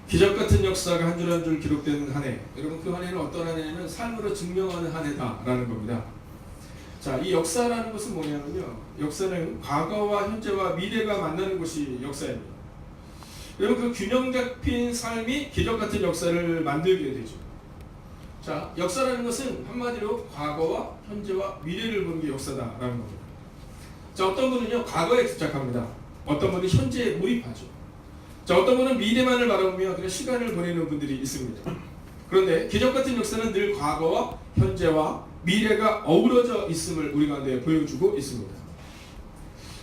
기적 같은 역사가 한 줄 한 줄 기록되는 한 해. 여러분 그 한 해는 어떤 한 해냐면 삶으로 증명하는 한 해다라는 겁니다. 자, 이 역사라는 것은 뭐냐면요. 역사는 과거와 현재와 미래가 만나는 것이 역사입니다. 여러분 그 균형 잡힌 삶이 기적 같은 역사를 만들게 되죠. 자, 역사라는 것은 한마디로 과거와 현재와 미래를 보는 게 역사다라는 겁니다. 자, 어떤 분은요 과거에 집착합니다. 어떤 분은 현재에 몰입하죠. 자, 어떤 분은 미래만을 바라보며 그냥 시간을 보내는 분들이 있습니다. 그런데 기적 같은 역사는 늘 과거와 현재와 미래가 어우러져 있음을 우리 가운데 보여주고 있습니다.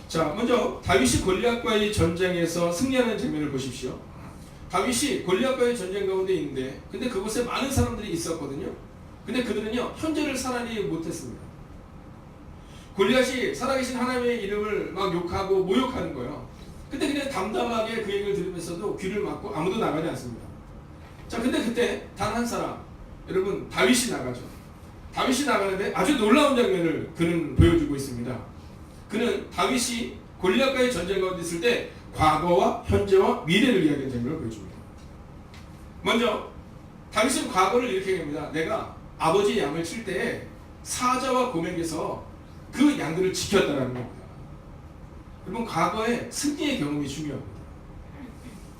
자, 먼저 다윗이 골리앗과의 전쟁에서 승리하는 장면을 보십시오. 다윗이 골리앗과의 전쟁 가운데 있는데 근데 그곳에 많은 사람들이 있었거든요. 근데 그들은요 현재를 살아내지 못했습니다. 골리앗이 살아계신 하나님의 이름을 막 욕하고 모욕하는 거예요. 근데 그냥 담담하게 그 얘기를 들으면서도 귀를 막고 아무도 나가지 않습니다. 자, 근데 그때 단 한 사람, 여러분 다윗이 나가죠. 다윗이 나가는데 아주 놀라운 장면을 그는 보여주고 있습니다. 그는 다윗이 골리앗과의 전쟁 가운데 있을 때 과거와 현재와 미래를 이야기하는 장면을 보여줍니다. 먼저 다윗은 과거를 이렇게 얘기합니다. 내가 아버지의 양을 칠 때 사자와 고맥에서 그 양들을 지켰다라는 겁니다. 여러분 과거의 승리의 경험이 중요합니다.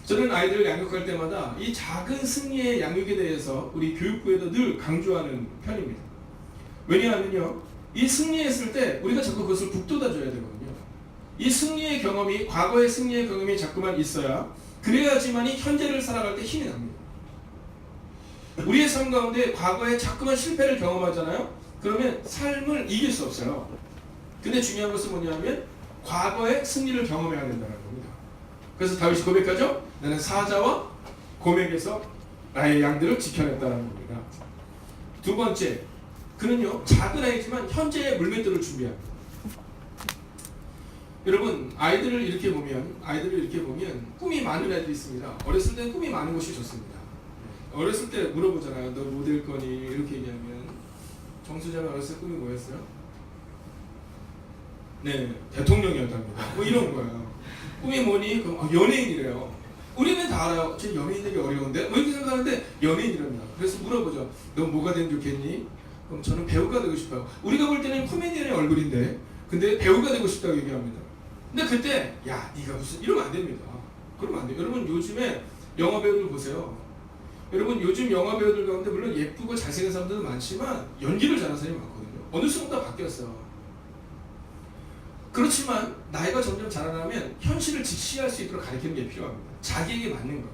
저는 아이들을 양육할 때마다 이 작은 승리의 양육에 대해서 우리 교육부에도 늘 강조하는 편입니다. 왜냐하면요 이 승리했을 때 우리가 자꾸 그것을 북돋아줘야 되거든요. 이 승리의 경험이 과거의 승리의 경험이 자꾸만 있어야 그래야지만이 현재를 살아갈 때 힘이 납니다. 우리의 삶 가운데 과거에 자꾸만 실패를 경험하잖아요. 그러면 삶을 이길 수 없어요. 근데 중요한 것은 뭐냐면 과거의 승리를 경험해야 된다는 겁니다. 그래서 다윗이 고백하죠. 나는 사자와 고맥에서 나의 양들을 지켜냈다는 겁니다. 두 번째, 그는요 작은 아이지만 현재의 물맷돌을 준비합니다. 여러분 아이들을 이렇게 보면 꿈이 많은 아이들이 있습니다. 어렸을 때 꿈이 많은 것이 좋습니다. 어렸을 때 물어보잖아요. 너 뭐 될 거니? 이렇게 얘기하면 정수장은 어렸을 때 꿈이 뭐였어요? 네, 대통령이었답니다. 뭐 이런 거예요. 꿈이 뭐니? 그럼 연예인이래요. 우리는 다 알아요. 저 연예인 되기 어려운데? 뭐 이렇게 생각하는데 연예인이랍니다. 그래서 물어보죠. 너 뭐가 되면 좋겠니? 그럼 저는 배우가 되고 싶어요. 우리가 볼 때는 코미디언의 얼굴인데 근데 배우가 되고 싶다고 얘기합니다. 근데 그때 야 네가 무슨 이러면 안 됩니다. 그러면 안 돼요. 여러분 요즘에 영화 배우들 보세요. 여러분 요즘 영화 배우들 가운데 물론 예쁘고 잘생긴 사람들도 많지만 연기를 잘하는 사람이 많거든요. 어느 순간 바뀌었어요. 그렇지만 나이가 점점 자라나면 현실을 직시할 수 있도록 가르치는 게 필요합니다. 자기에게 맞는 거.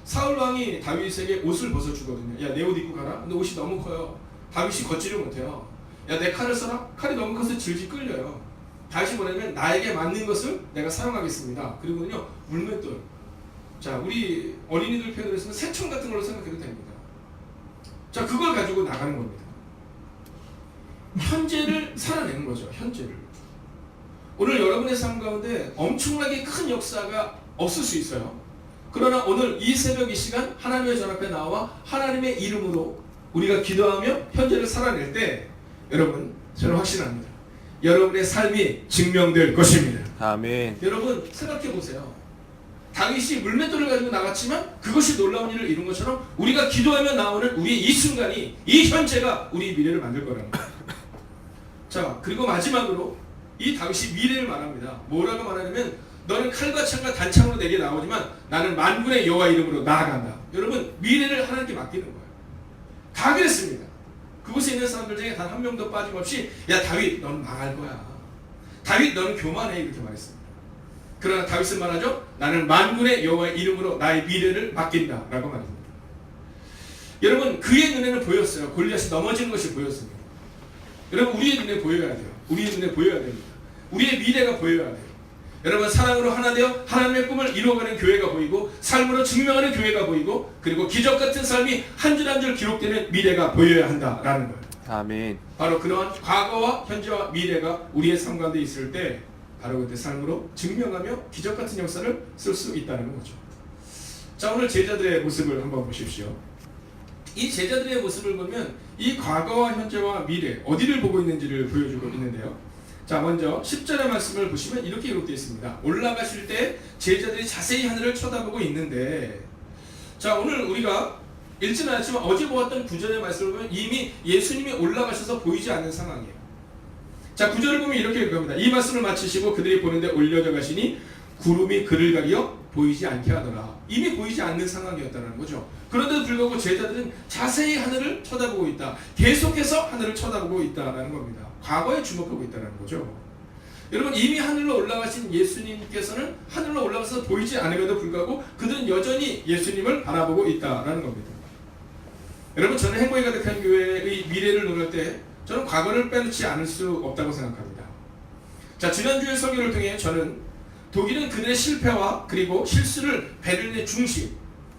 사울 왕이 다윗에게 옷을 벗어주거든요. 야, 내 옷 입고 가라. 근데 옷이 너무 커요. 다윗이 걷지를 못해요. 야, 내 칼을 써라. 칼이 너무 커서 질질 끌려요. 다윗이 뭐냐면 나에게 맞는 것을 내가 사용하겠습니다. 그리고는요 물맷돌. 자, 우리 어린이들 표현으로 해서 새총 같은 걸로 생각해도 됩니다. 자, 그걸 가지고 나가는 겁니다. 현재를 살아내는 거죠. 현재를. 오늘 여러분의 삶 가운데 엄청나게 큰 역사가 없을 수 있어요. 그러나 오늘 이 새벽 이 시간 하나님의 전 앞에 나와 하나님의 이름으로 우리가 기도하며 현재를 살아낼 때 여러분 저는 확신합니다. 여러분의 삶이 증명될 것입니다. 아멘. 여러분 생각해 보세요. 다윗이 물맷돌을 가지고 나갔지만 그것이 놀라운 일을 이룬 것처럼 우리가 기도하며 나오는 우리의 이 순간이 이 현재가 우리 미래를 만들 거라는 거예요. 자, 그리고 마지막으로 이 다윗이 미래를 말합니다. 뭐라고 말하냐면 너는 칼과 창과 단창으로 내게 나오지만 나는 만군의 여호와 이름으로 나아간다. 여러분 미래를 하나님께 맡기는 거예요. 다 그랬습니다. 그곳에 있는 사람들 중에 단 한 명도 빠짐없이 야 다윗 너는 망할 거야. 다윗 너는 교만해 이렇게 말했습니다. 그러나 다윗은 말하죠. 나는 만군의 여호와의 이름으로 나의 미래를 맡긴다 라고 말합니다. 여러분 그의 눈에는 보였어요. 골리앗이 넘어지는 것이 보였습니다. 여러분 우리의 눈에 보여야 돼요. 우리의 눈에 보여야 됩니다. 우리의 미래가 보여야 돼요. 여러분 사랑으로 하나 되어 하나님의 꿈을 이루어가는 교회가 보이고 삶으로 증명하는 교회가 보이고 그리고 기적 같은 삶이 한 줄 한 줄 기록되는 미래가 보여야 한다라는 거예요. 아멘. 바로 그러한 과거와 현재와 미래가 우리의 삶 가운데 있을 때 바로 그때 삶으로 증명하며 기적 같은 역사를 쓸 수 있다는 거죠. 자, 오늘 제자들의 모습을 한번 보십시오. 이 제자들의 모습을 보면 이 과거와 현재와 미래 어디를 보고 있는지를 보여주고 있는데요. 자, 먼저 10절의 말씀을 보시면 이렇게 기록되어 있습니다. 올라가실 때 제자들이 자세히 하늘을 쳐다보고 있는데 자, 오늘 우리가 읽지는 않았지만 어제 보았던 구절의 말씀을 보면 이미 예수님이 올라가셔서 보이지 않는 상황이에요. 자, 구절을 보면 이렇게 읽습니다. 이 말씀을 마치시고 그들이 보는데 올려져 가시니 구름이 그를 가리어 보이지 않게 하더라. 이미 보이지 않는 상황이었다는 거죠. 그런데도 불구하고 제자들은 자세히 하늘을 쳐다보고 있다. 계속해서 하늘을 쳐다보고 있다는 겁니다. 과거에 주목하고 있다는 거죠. 여러분, 이미 하늘로 올라가신 예수님께서는 하늘로 올라가서 보이지 않음에도 불구하고 그들은 여전히 예수님을 바라보고 있다는 겁니다. 여러분, 저는 행복이 가득한 교회의 미래를 논할 때 저는 과거를 빼놓지 않을 수 없다고 생각합니다. 자, 지난주의 설교를 통해 저는 독일은 그들의 실패와 그리고 실수를 베를린의 중심,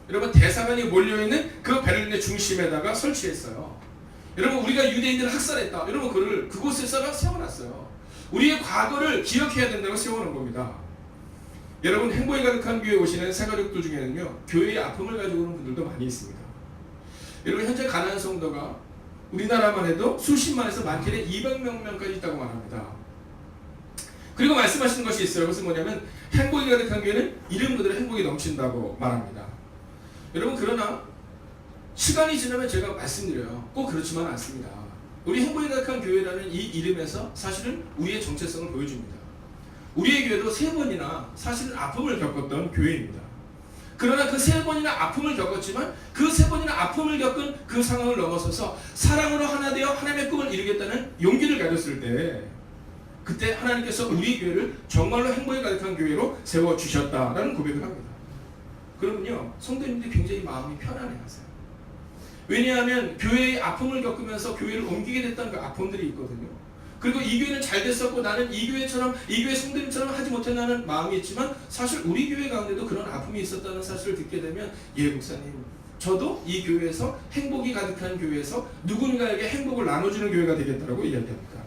여러분 대사관이 몰려있는 그 베를린의 중심에다가 설치했어요. 여러분, 우리가 유대인들을 학살했다, 여러분 그곳에다가 세워놨어요. 우리의 과거를 기억해야 된다고 세워놓은 겁니다. 여러분, 행복이 가득한 교회에 오시는 새가족들 중에는요, 교회의 아픔을 가지고 오는 분들도 많이 있습니다. 여러분, 현재 가난한 성도가 우리나라만 해도 수십만에서 많게는 200명까지 있다고 말합니다. 그리고 말씀하시는 것이 있어요. 그것은 뭐냐면 행복이 가득한 교회는 이름 그대로 행복이 넘친다고 말합니다. 여러분, 그러나 시간이 지나면 제가 말씀드려요. 꼭 그렇지만 않습니다. 우리 행복이 가득한 교회라는 이 이름에서 사실은 우리의 정체성을 보여줍니다. 우리의 교회도 3번이나 사실은 아픔을 겪었던 교회입니다. 그러나 그 3번이나 아픔을 겪었지만 그 3번이나 아픔을 겪은 그 상황을 넘어서서 사랑으로 하나 되어 하나님의 꿈을 이루겠다는 용기를 가졌을 때, 그때 하나님께서 우리 교회를 정말로 행복이 가득한 교회로 세워주셨다라는 고백을 합니다. 그러면요, 성도님들이 굉장히 마음이 편안해하세요. 왜냐하면 교회의 아픔을 겪으면서 교회를 옮기게 됐다는 그 아픔들이 있거든요. 그리고 이 교회는 잘 됐었고 나는 이 교회처럼, 이 교회 성도님처럼 하지 못했다는 마음이 있지만 사실 우리 교회 가운데도 그런 아픔이 있었다는 사실을 듣게 되면, 예, 목사님, 저도 이 교회에서 행복이 가득한 교회에서 누군가에게 행복을 나눠주는 교회가 되겠다고 이야기합니다.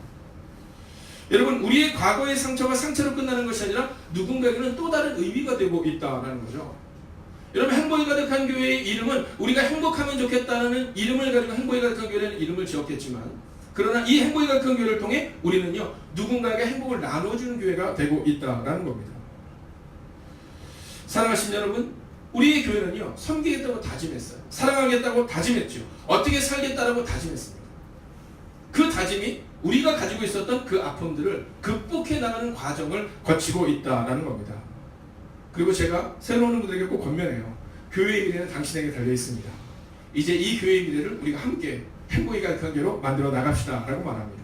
여러분, 우리의 과거의 상처가 상처로 끝나는 것이 아니라 누군가에게는 또 다른 의미가 되고 있다는 거죠. 여러분, 행복이 가득한 교회의 이름은 우리가 행복하면 좋겠다는 이름을 가지고 행복이 가득한 교회라는 이름을 지었겠지만, 그러나 이 행복이 가득한 교회를 통해 우리는요, 누군가에게 행복을 나눠주는 교회가 되고 있다는 겁니다. 사랑하신 여러분, 우리의 교회는요, 섬기겠다고 다짐했어요. 사랑하겠다고 다짐했죠. 어떻게 살겠다라고 다짐했습니다. 그 다짐이 우리가 가지고 있었던 그 아픔들을 극복해 나가는 과정을 거치고 있다는 겁니다. 그리고 제가 새로운 분들에게 꼭 권면해요. 교회의 미래는 당신에게 달려 있습니다. 이제 이 교회의 미래를 우리가 함께 행복이 가득한 교회로 만들어 나갑시다 라고 말합니다.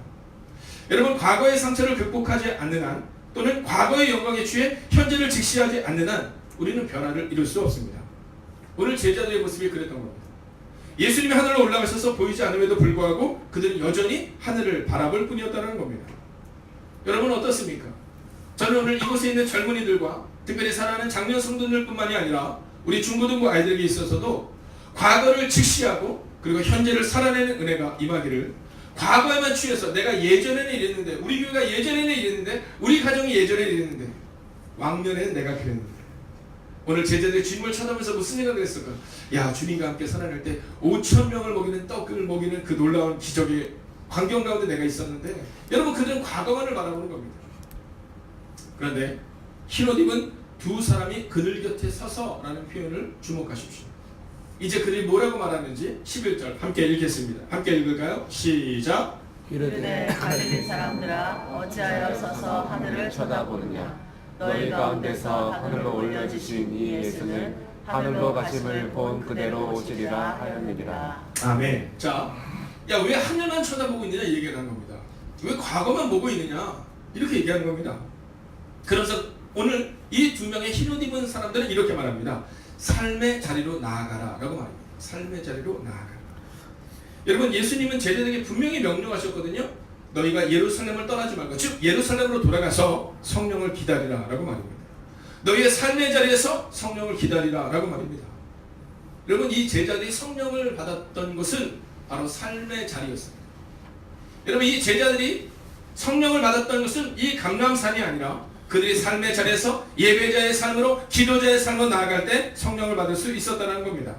여러분, 과거의 상처를 극복하지 않는 한, 또는 과거의 영광에 취해 현재를 직시하지 않는 한 우리는 변화를 이룰 수 없습니다. 오늘 제자들의 모습이 그랬던 겁니다. 예수님이 하늘로 올라가셔서 보이지 않음에도 불구하고 그들은 여전히 하늘을 바라볼 뿐이었다는 겁니다. 여러분, 어떻습니까? 저는 오늘 이곳에 있는 젊은이들과 특별히 사랑하는 장년 성도들뿐만이 아니라 우리 중고등부 아이들에게 있어서도 과거를 직시하고 그리고 현재를 살아내는 은혜가 임하기를, 과거에만 취해서 내가 예전에는 이랬는데, 우리 교회가 예전에는 이랬는데, 우리 가정이 예전에는 이랬는데, 왕년에는 내가 그랬는데, 오늘 제자들이 주님을 쳐다보면서 무슨 생각을 했을까? 야, 주님과 함께 살아낼 때 5,000명을 먹이는 떡을 먹이는 그 놀라운 기적의 광경 가운데 내가 있었는데, 여러분, 그들은 과거만을 바라보는 겁니다. 그런데 흰옷 입은 두 사람이 그들 곁에 서서라는 표현을 주목하십시오. 이제 그들이 뭐라고 말하는지 11절 함께 읽겠습니다. 함께 읽을까요? 시작. 이르되 갈릴리 사람들아, 어찌하여 서서 하늘을 쳐다보느냐? 너희 가운데서 하늘로 올려지신 이 예수는 하늘로 가심을 본 그대로 오시리라 하였느니라. 아멘. 자, 야, 왜 하늘만 쳐다보고 있느냐 얘기를 하는 겁니다. 왜 과거만 보고 있느냐 이렇게 얘기하는 겁니다. 그래서 오늘 이 두 명의 흰옷 입은 사람들은 이렇게 말합니다. 삶의 자리로 나아가라 라고 말합니다. 삶의 자리로 나아가라. 여러분, 예수님은 제자들에게 분명히 명령하셨거든요. 너희가 예루살렘을 떠나지 말고, 즉 예루살렘으로 돌아가서 성령을 기다리라 라고 말입니다. 너희의 삶의 자리에서 성령을 기다리라 라고 말입니다. 여러분, 이 제자들이 성령을 받았던 것은 바로 삶의 자리였습니다. 여러분, 이 제자들이 성령을 받았던 것은 이 감람산이 아니라 그들이 삶의 자리에서 예배자의 삶으로, 기도자의 삶으로 나아갈 때 성령을 받을 수 있었다는 겁니다.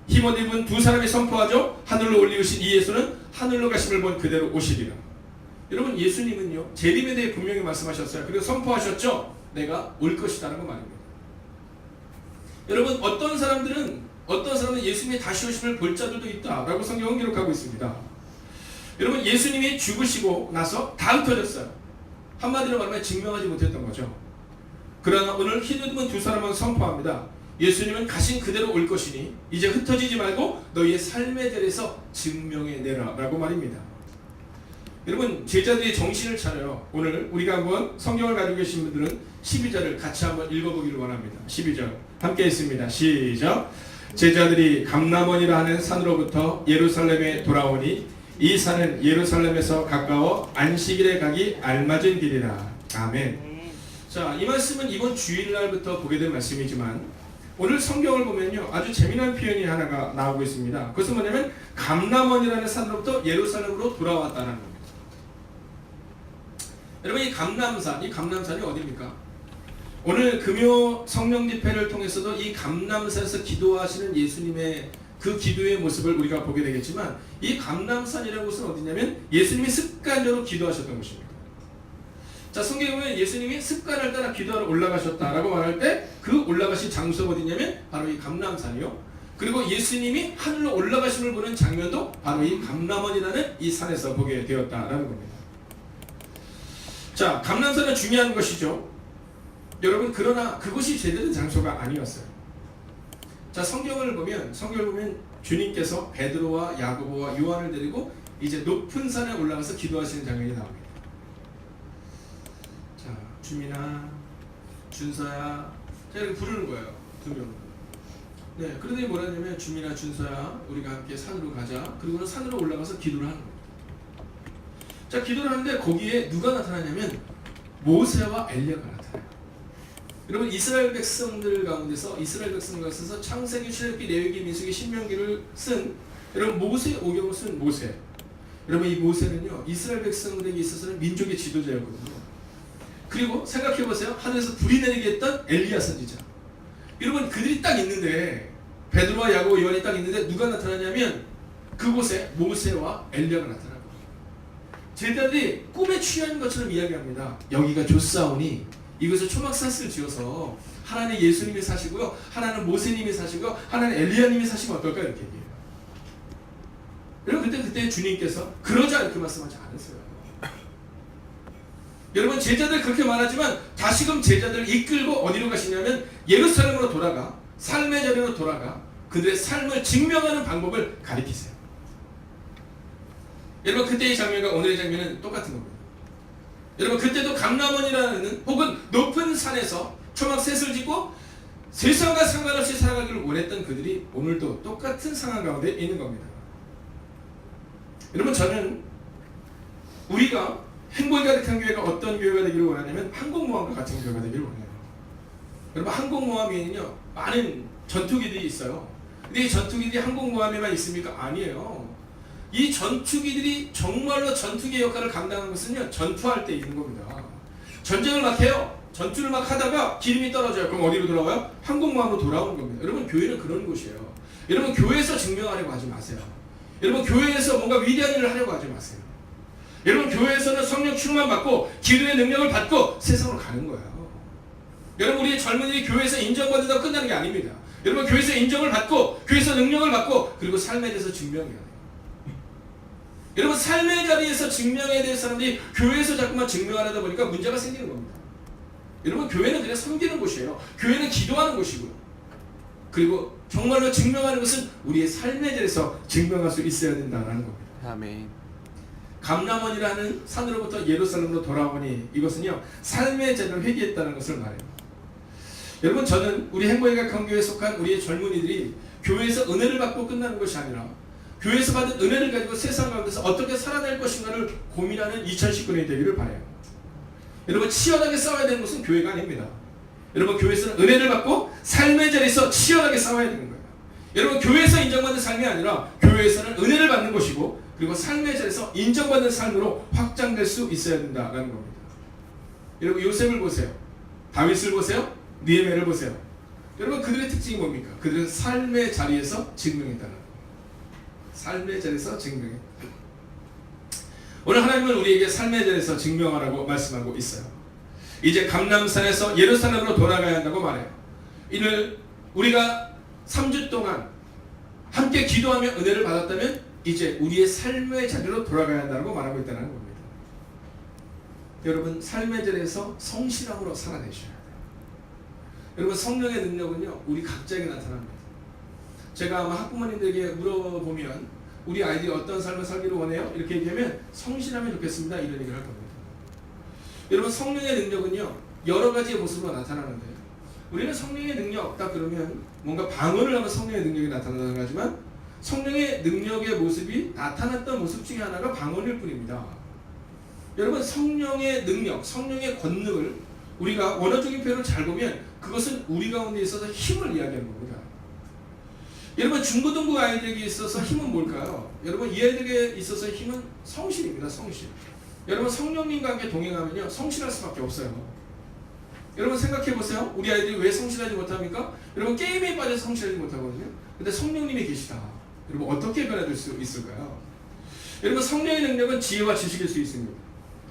흰옷 입은 두 사람이 선포하죠. 하늘로 올리우신 이 예수는 하늘로 가심을 본 그대로 오시리라. 여러분, 예수님은요, 재림에 대해 분명히 말씀하셨어요. 그리고 선포하셨죠. 내가 올 것이라는 거 말입니다. 여러분, 어떤 사람들은 어떤 사람은 예수님의 다시 오심을 볼 자들도 있다라고 성경은 기록하고 있습니다. 여러분, 예수님이 죽으시고 나서 다 흩어졌어요. 한마디로 말하면 증명하지 못했던 거죠. 그러나 오늘 히브리서 두 사람은 선포합니다. 예수님은 가신 그대로 올 것이니 이제 흩어지지 말고 너희의 삶의 자리에서 증명해내라 라고 말입니다. 여러분, 제자들이 정신을 차려요. 오늘 우리가 한번 성경을 가지고 계신 분들은 12절을 같이 한번 읽어보기를 원합니다. 12절 함께 있습니다. 시작. 제자들이 감람원이라 하는 산으로부터 예루살렘에 돌아오니 이 산은 예루살렘에서 가까워 안식일에 가기 알맞은 길이라. 아멘. 자, 이 말씀은 이번 주일날부터 보게 된 말씀이지만 오늘 성경을 보면요, 아주 재미난 표현이 하나가 나오고 있습니다. 그것은 뭐냐면 감람원이라는 산으로부터 예루살렘으로 돌아왔다는 겁니다. 여러분, 이 감람산이 어디입니까? 오늘 금요 성령 집회를 통해서도 이 감람산에서 기도하시는 예수님의 그 기도의 모습을 우리가 보게 되겠지만, 이 감람산이라는 곳은 어디냐면 예수님이 습관적으로 기도하셨던 곳입니다. 자, 성경에 보면 예수님이 습관을 따라 기도하러 올라가셨다라고 말할 때 그 올라가신 장소가 어디냐면 바로 이 감람산이요. 그리고 예수님이 하늘로 올라가심을 보는 장면도 바로 이 감람원이라는 이 산에서 보게 되었다라는 겁니다. 자, 감람산은 중요한 것이죠. 여러분, 그러나 그것이 제대로 장소가 아니었어요. 자, 성경을 보면 주님께서 베드로와 야고보와 요한을 데리고 이제 높은 산에 올라가서 기도하시는 장면이 나옵니다. 자, 주민아, 준서야, 자, 이렇게 부르는 거예요. 두 명. 네, 그러더니 뭐라 하냐면 주민아, 준서야, 우리가 함께 산으로 가자. 그리고는 산으로 올라가서 기도를 하는 겁니다. 자, 기도를 하는데 거기에 누가 나타나냐면 모세와 엘리야가 나타나요. 여러분, 이스라엘 백성들 가운데서 창세기, 출애굽기, 레위기, 민수기, 신명기를 쓴 여러분 모세 오경을 쓴 모세. 여러분, 이 모세는요 이스라엘 백성들에게 있어서는 민족의 지도자였거든요. 그리고 생각해보세요. 하늘에서 불이 내리게 했던 엘리야 선지자. 여러분, 그들이 딱 있는데 베드로와 야고보, 요한이 딱 있는데 누가 나타나냐면 그곳에 모세와 엘리야가 나타나고, 제자들이 꿈에 취한 것처럼 이야기합니다. 여기가 좋사오니 이것을 초막산을 지어서 하나는 예수님이 사시고요, 하나는 모세님이 사시고요, 하나는 엘리야님이 사시면 어떨까, 이렇게 얘기해요. 여러분, 그때 주님께서 그러자 이렇게 말씀하지 않으세요. 여러분, 제자들 그렇게 말하지만 다시금 제자들을 이끌고 어디로 가시냐면 예루살렘으로 돌아가 삶의 자리로 돌아가 그들의 삶을 증명하는 방법을 가르치세요. 여러분, 그때의 장면과 오늘의 장면은 똑같은 겁니다. 여러분, 그때도 감람원이라는 혹은 높은 산에서 초막셋을 짓고 세상과 상관없이 살아가기를 원했던 그들이 오늘도 똑같은 상황 가운데 있는 겁니다. 여러분, 저는 우리가 행복이 가득한 교회가 어떤 교회가 되기를 원하냐면 항공모함과 같은 교회가 되기를 원해요. 여러분, 항공모함에는요 많은 전투기들이 있어요. 근데 이 전투기들이 항공모함에만 있습니까? 아니에요. 이 전투기들이 정말로 전투기의 역할을 감당하는 것은요 전투할 때 있는 겁니다. 전쟁을 막 해요. 전투를 막 하다가 기름이 떨어져요. 그럼 어디로 돌아와요? 항공모함으로 돌아오는 겁니다. 여러분, 교회는 그런 곳이에요. 여러분, 교회에서 증명하려고 하지 마세요. 여러분, 교회에서 뭔가 위대한 일을 하려고 하지 마세요. 여러분, 교회에서는 성령 충만 받고 기도의 능력을 받고 세상으로 가는 거예요. 여러분, 우리 젊은이들이 교회에서 인정받는다고 끝나는 게 아닙니다. 여러분, 교회에서 인정을 받고 교회에서 능력을 받고 그리고 삶에 대해서 증명해야 돼요. 여러분, 삶의 자리에서 증명해야 될 사람들이 교회에서 자꾸만 증명하려다 보니까 문제가 생기는 겁니다. 여러분, 교회는 그냥 섬기는 곳이에요. 교회는 기도하는 곳이고요. 그리고 정말로 증명하는 것은 우리의 삶의 자리에서 증명할 수 있어야 된다는 겁니다. 아멘. 감람원이라는 산으로부터 예루살렘으로 돌아오니 이것은요 삶의 자리를 회개했다는 것을 말해요. 여러분, 저는 우리 행복의 각한 교회에 속한 우리의 젊은이들이 교회에서 은혜를 받고 끝나는 것이 아니라 교회에서 받은 은혜를 가지고 세상 가운데서 어떻게 살아낼 것인가를 고민하는 2019년이 되기를 바라요. 여러분, 치열하게 싸워야 되는 것은 교회가 아닙니다. 여러분, 교회에서는 은혜를 받고 삶의 자리에서 치열하게 싸워야 되는 거예요. 여러분, 교회에서 인정받는 삶이 아니라 교회에서는 은혜를 받는 것이고 그리고 삶의 자리에서 인정받는 삶으로 확장될 수 있어야 된다는 겁니다. 여러분, 요셉을 보세요. 다윗을 보세요. 느헤미야를 보세요. 여러분, 그들의 특징이 뭡니까? 그들은 삶의 자리에서 증명했다는 겁니다. 삶의 자리에서 증명해. 오늘 하나님은 우리에게 삶의 자리에서 증명하라고 말씀하고 있어요. 이제 감람산에서 예루살렘으로 돌아가야 한다고 말해요. 이늘 우리가 3주 동안 함께 기도하며 은혜를 받았다면 이제 우리의 삶의 자리로 돌아가야 한다고 말하고 있다는 겁니다. 여러분, 삶의 자리에서 성실함으로 살아내셔야 돼요. 여러분, 성령의 능력은요 우리 각자에게 나타납니다. 제가 아마 학부모님들에게 물어보면 우리 아이들이 어떤 삶을 살기를 원해요? 이렇게 얘기하면 성실하면 좋겠습니다 이런 얘기를 할 겁니다. 여러분, 성령의 능력은요 여러 가지의 모습으로 나타나는데요. 우리는 성령의 능력 없다 그러면 뭔가 방언을 하면 성령의 능력이 나타나는 거지만 성령의 능력의 모습이 나타났던 모습 중에 하나가 방언일 뿐입니다. 여러분, 성령의 능력, 성령의 권능을 우리가 원어적인 표현을 잘 보면 그것은 우리 가운데 있어서 힘을 이야기하는 겁니다. 여러분, 중고등부 아이들에게 있어서 힘은 뭘까요? 여러분, 이 아이들에게 있어서 힘은 성실입니다. 성실. 여러분, 성령님과 함께 동행하면요 성실할 수밖에 없어요. 여러분, 생각해 보세요. 우리 아이들이 왜 성실하지 못합니까? 여러분, 게임에 빠져서 성실하지 못하거든요. 근데 성령님이 계시다. 여러분, 어떻게 변화될 수 있을까요? 여러분, 성령의 능력은 지혜와 지식일 수 있습니다.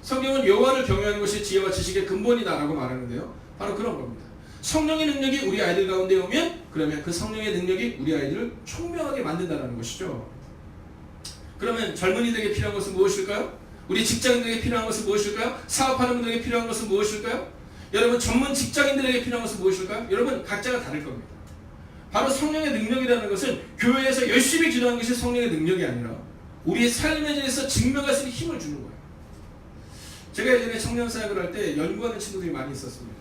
성경은 여호와를 경외하는 것이 지혜와 지식의 근본이다라고 말하는데요. 바로 그런 겁니다. 성령의 능력이 우리 아이들 가운데 오면 그러면 그 성령의 능력이 우리 아이들을 총명하게 만든다는 것이죠. 그러면 젊은이들에게 필요한 것은 무엇일까요? 우리 직장인들에게 필요한 것은 무엇일까요? 사업하는 분들에게 필요한 것은 무엇일까요? 여러분, 전문 직장인들에게 필요한 것은 무엇일까요? 여러분, 각자가 다를 겁니다. 바로 성령의 능력이라는 것은 교회에서 열심히 기도하는 것이 성령의 능력이 아니라 우리의 삶에 대해서 증명할 수 있는 힘을 주는 거예요. 제가 예전에 청년사역을 할 때 연구하는 친구들이 많이 있었습니다.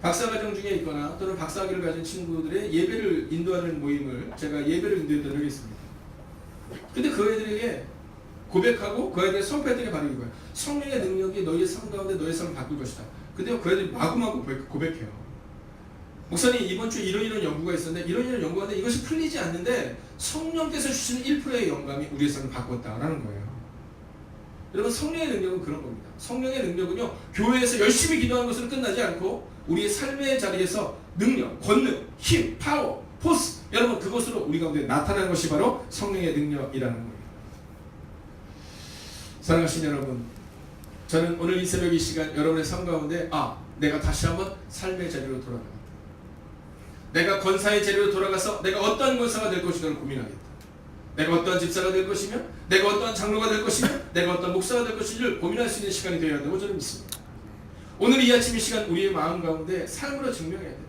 박사과정 중에 있거나 또는 박사학위를 가진 친구들의 예배를 인도하는 모임을 제가 예배를 인도했던 적이 있습니다. 근데 그 애들에게 고백하고 그 애들의 선포했던 게 바로 이거예요. 성령의 능력이 너희의 삶 가운데 너희의 삶을 바꿀 것이다. 근데 그 애들이 마구마구 고백해요. 목사님, 이번 주에 이런 연구가 있었는데 이런 연구가 있는데 이것이 풀리지 않는데 성령께서 주시는 1%의 영감이 우리의 삶을 바꿨다라는 거예요. 여러분, 성령의 능력은 그런 겁니다. 성령의 능력은요 교회에서 열심히 기도하는 것으로 끝나지 않고 우리의 삶의 자리에서 능력, 권능, 힘, 파워, 포스, 여러분 그것으로 우리 가운데 나타나는 것이 바로 성령의 능력이라는 겁니다. 사랑하신 여러분, 저는 오늘 이 새벽 이 시간 여러분의 삶 가운데 내가 다시 한번 삶의 자리로 돌아가겠다. 내가 권사의 자리로 돌아가서 내가 어떠한 권사가 될 것인가를 고민하겠다. 내가 어떠한 집사가 될 것이며 내가 어떠한 장로가 될 것이며 내가 어떠한 목사가 될 것인지를 고민할 수 있는 시간이 되어야 한다고 저는 믿습니다. 오늘 이 아침 이 시간 우리의 마음 가운데 삶으로 증명해야 돼요.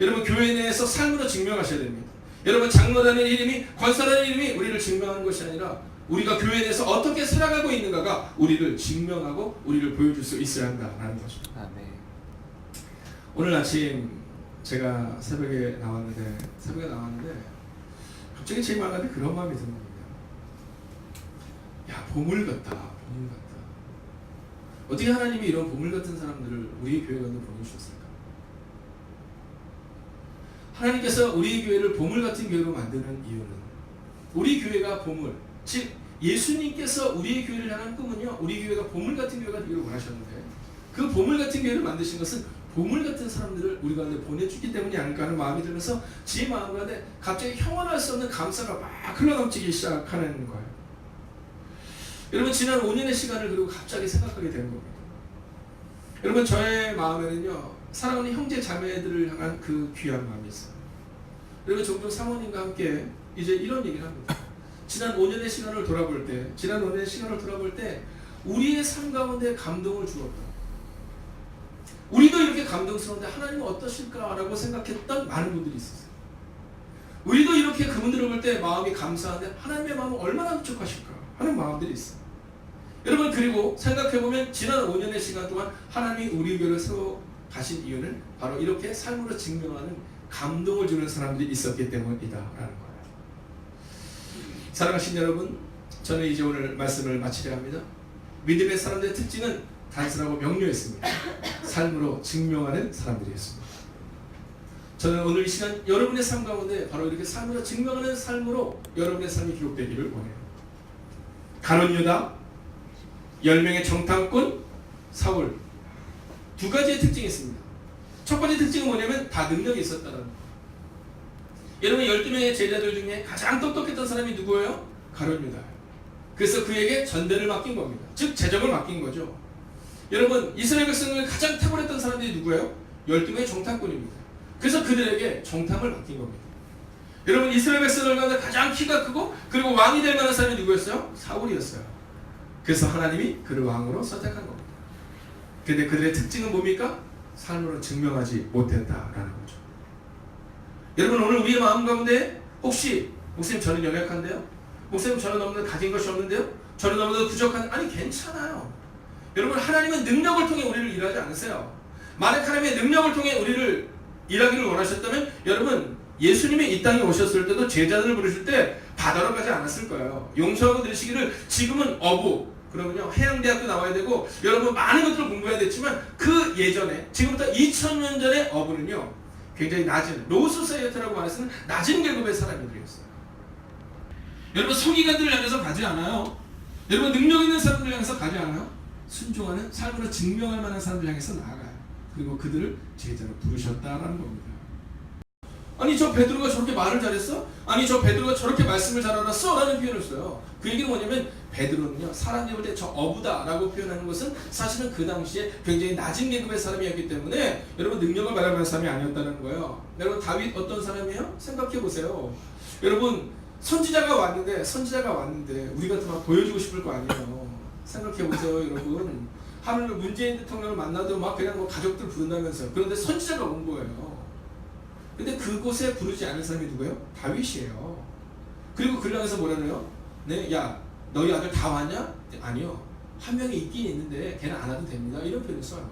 여러분, 교회 내에서 삶으로 증명하셔야 됩니다. 여러분, 장로라는 이름이, 권사라는 이름이 우리를 증명하는 것이 아니라 우리가 교회 내에서 어떻게 살아가고 있는가가 우리를 증명하고 우리를 보여줄 수 있어야 한다는 것입니다. 네. 오늘 아침 제가 새벽에 나왔는데 갑자기 제 마음에 그런 마음이 드는 겁니다. 야, 보물 같다. 보물 같다. 어떻게 하나님이 이런 보물 같은 사람들을 우리 교회 가운데 보내주셨을까? 하나님께서 우리 교회를 보물 같은 교회로 만드는 이유는 우리 교회가 보물, 즉 예수님께서 우리의 교회를 향한 꿈은요 우리 교회가 보물 같은 교회가 되기를 원하셨는데 그 보물 같은 교회를 만드신 것은 보물 같은 사람들을 우리 가운데 보내주기 때문이 아닐까 하는 마음이 들면서 제 마음 가운데 갑자기 형언할 수 없는 감사가 막 흘러넘치기 시작하는 거예요. 여러분, 지난 5년의 시간을 그리고 갑자기 생각하게 되는 겁니다. 여러분, 저의 마음에는요 사랑하는 형제 자매들을 향한 그 귀한 마음이 있어요. 여러분, 종종 사모님과 함께 이제 이런 얘기를 합니다. 지난 5년의 시간을 돌아볼 때 우리의 삶 가운데 감동을 주었다. 우리도 이렇게 감동스러운데 하나님은 어떠실까라고 생각했던 많은 분들이 있었어요. 우리도 이렇게 그분들을 볼 때 마음이 감사한데 하나님의 마음은 얼마나 흡족하실까 하는 마음들이 있어요. 여러분, 그리고 생각해보면 지난 5년의 시간 동안 하나님이 우리 교회를 세워 가신 이유는 바로 이렇게 삶으로 증명하는 감동을 주는 사람들이 있었기 때문이다라는 거예요. 사랑하신 여러분, 저는 이제 오늘 말씀을 마치려 합니다. 믿음의 사람들의 특징은 단순하고 명료했습니다. 삶으로 증명하는 사람들이었습니다. 저는 오늘 이 시간 여러분의 삶 가운데 바로 이렇게 삶으로 증명하는 삶으로 여러분의 삶이 기록되기를 원해요. 가룟 유다, 10명의 정탐꾼 사울, 두 가지의 특징이 있습니다. 첫 번째 특징은 뭐냐면 다 능력이 있었다는 거예요. 여러분, 12명의 제자들 중에 가장 똑똑했던 사람이 누구예요? 가룟 유다예요. 그래서 그에게 전대를 맡긴 겁니다. 즉 재정을 맡긴 거죠. 여러분, 이스라엘 백성을 가장 탁월했던 사람들이 누구예요? 12명의 정탐꾼입니다. 그래서 그들에게 정탐을 맡긴 겁니다. 여러분 이스라엘 백성들 가운데 가장 키가 크고 그리고 왕이 될 만한 사람이 누구였어요? 사울이었어요. 그래서 하나님이 그를 왕으로 선택한 겁니다. 그런데 그들의 특징은 뭡니까? 삶으로 증명하지 못했다라는 거죠. 여러분 오늘 우리의 마음 가운데 혹시 목사님 저는 연약한데요? 목사님 저는 너무나 가진 것이 없는데요? 저는 너무나 부족한 아니 괜찮아요. 여러분 하나님은 능력을 통해 우리를 일하지 않으세요. 만약 하나님의 능력을 통해 우리를 일하기를 원하셨다면 여러분 예수님이 이 땅에 오셨을 때도 제자들을 부르실 때 바다로 가지 않았을 거예요. 용서하고 들으시기를 지금은 어부 그러면요 해양대학도 나와야 되고 여러분 많은 것들을 공부해야 됐지만 그 예전에 지금부터 2000년 전에 어부는요 굉장히 낮은 로소사이어티라고 말해서는 낮은 계급의 사람들이었어요. 여러분 서기관들을 향해서 가지 않아요. 여러분 능력 있는 사람들을 향해서 가지 않아요. 순종하는 삶으로 증명할 만한 사람들 향해서 나아가요. 그리고 그들을 제자로 부르셨다라는 겁니다. 아니 저 베드로가 저렇게 말을 잘했어? 아니 저 베드로가 저렇게 말씀을 잘 알았어? 라는 표현을 써요. 그 얘기는 뭐냐면 베드로는요 사람이 볼 때 저 어부다 라고 표현하는 것은 사실은 그 당시에 굉장히 낮은 계급의 사람이었기 때문에 여러분 능력을 말할 만한 사람이 아니었다는 거예요. 여러분 다윗 어떤 사람이에요? 생각해 보세요. 여러분 선지자가 왔는데 우리 같으면 보여주고 싶을 거 아니에요. 생각해 보세요 여러분. 하물며 문재인 대통령을 만나도 막 그냥 뭐 가족들 부른다면서요. 그런데 선지자가 온 거예요. 근데 그곳에 부르지 않은 사람이 누구예요? 다윗이에요. 그리고 그를 향해서 뭐라 그래요? 네, 야 너희 아들 다 왔냐? 아니요. 한 명이 있긴 있는데 걔는 안 와도 됩니다. 이런 표현을 써요.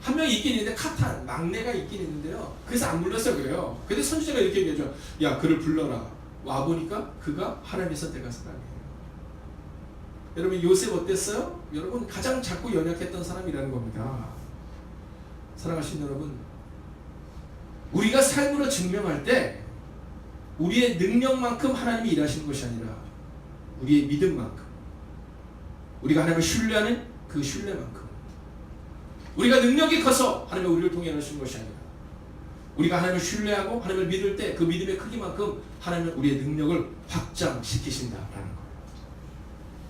한 명이 있긴 있는데 카탄 막내가 있긴 있는데요. 그래서 안 불렀어요 그래요. 근데 선지자가 이렇게 얘기하죠. 야 그를 불러라. 와 보니까 그가 하나님의 선택한 사람이에요. 여러분 요셉 어땠어요? 여러분 가장 작고 연약했던 사람이라는 겁니다. 사랑하시는 여러분, 우리가 삶으로 증명할 때 우리의 능력만큼 하나님이 일하시는 것이 아니라 우리의 믿음만큼, 우리가 하나님을 신뢰하는 그 신뢰만큼, 우리가 능력이 커서 하나님이 우리를 통해 일하시는 것이 아니라 우리가 하나님을 신뢰하고 하나님을 믿을 때 그 믿음의 크기만큼 하나님은 우리의 능력을 확장시키신다라는 거예요.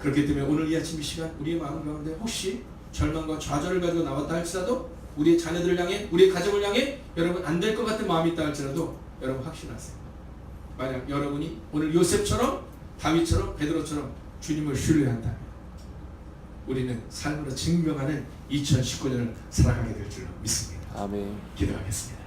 그렇기 때문에 오늘 이 아침 이 시간 우리의 마음 가운데 혹시 절망과 좌절을 가지고 나왔다 할지라도 우리의 자녀들을 향해 우리의 가족을 향해 여러분 안 될 것 같은 마음이 있다 할지라도 여러분 확신하세요. 만약 여러분이 오늘 요셉처럼 다윗처럼 베드로처럼 주님을 신뢰한다면 우리는 삶으로 증명하는 2019년을 살아가게 될 줄로 믿습니다. 아멘. 기도하겠습니다.